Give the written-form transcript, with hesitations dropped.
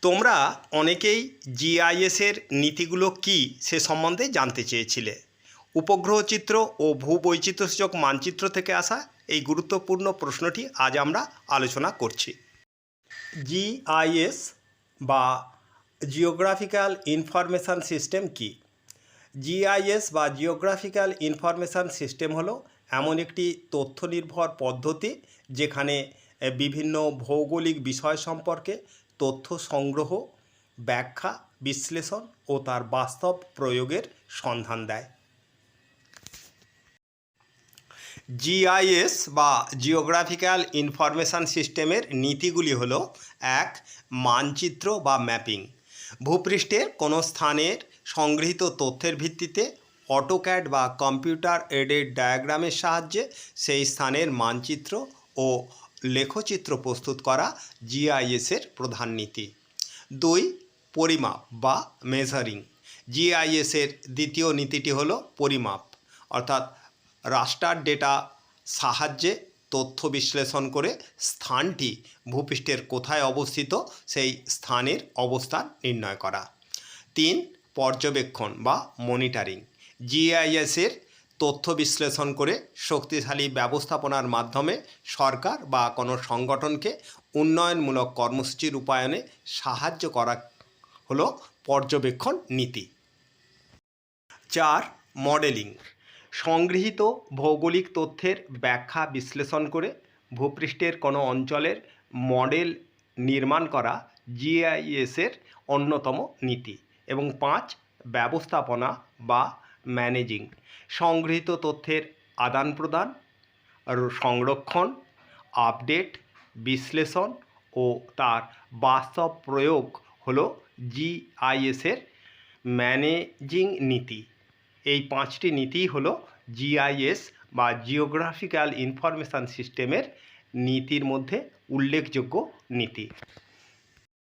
তোমরা অনেকেই জিআইএসের নীতিগুলো কী সে সম্বন্ধে জানতে চেয়েছিলে। উপগ্রহ চিত্র ও ভূবৈচিত্র্যসূচক মানচিত্র থেকে আসা এই গুরুত্বপূর্ণ প্রশ্নটি আজ আমরা আলোচনা করছি। জিআইএস বা জিওগ্রাফিক্যাল ইনফরমেশান সিস্টেম কী? জিআইএস বা জিওগ্রাফিক্যাল ইনফরমেশান সিস্টেম হলো এমন একটি তথ্য নির্ভর পদ্ধতি যেখানে বিভিন্ন ভৌগোলিক বিষয় সম্পর্কে তথ্য সংগ্রহ, ব্যাখ্যা, বিশ্লেষণ ও তার বাস্তব প্রয়োগের সন্ধান দেয়। জিআইএস বা জিওগ্রাফিক্যাল ইনফরমেশান সিস্টেমের নীতিগুলি হলো: 1. মানচিত্র বা ম্যাপিং। ভূপৃষ্ঠের কোনো স্থানের সংগৃহীত তথ্যের ভিত্তিতে অটোক্যাড বা কম্পিউটার এডেড ডায়াগ্রামের সাহায্যে সেই স্থানের মানচিত্র ও লেখচিত্র প্রস্তুত করা জিআইএসের প্রধান নীতি। 2. পরিমাপ বা মেজারিং। জিআইএসের দ্বিতীয় নীতিটি হলো পরিমাপ, অর্থাৎ রাস্টার ডেটা সাহায্যে তথ্য বিশ্লেষণ করে স্থানটি ভূপৃষ্ঠের কোথায় অবস্থিত সেই স্থানের অবস্থান নির্ণয় করা। 3. পর্যবেক্ষণ বা মনিটরিং। জিআইএসের তথ্য বিশ্লেষণ করে শক্তিশালী ব্যবস্থাপনার মাধ্যমে সরকার বা কোনো সংগঠনকে উন্নয়নমূলক কর্মসূচি রূপায়ণে সাহায্য করা হলো পর্যবেক্ষণ নীতি। 4. মডেলিং। সংগৃহীত ভৌগোলিক তথ্যের ব্যাখ্যা বিশ্লেষণ করে ভূপৃষ্ঠের কোনো অঞ্চলের মডেল নির্মাণ করা জিআইএসের অন্যতম নীতি। এবং 5. ব্যবস্থাপনা বা ম্যানেজিং। সংগৃহীত তথ্যের আদান প্রদান, সংরক্ষণ, আপডেট, বিশ্লেষণ ও তার বাস্তব প্রয়োগ হলো জিআইএসের ম্যানেজিং নীতি। এই 5টি নীতিই হলো জিআইএস বা জিওগ্রাফিক্যাল ইনফরমেশান সিস্টেমের নীতির মধ্যে উল্লেখযোগ্য নীতি।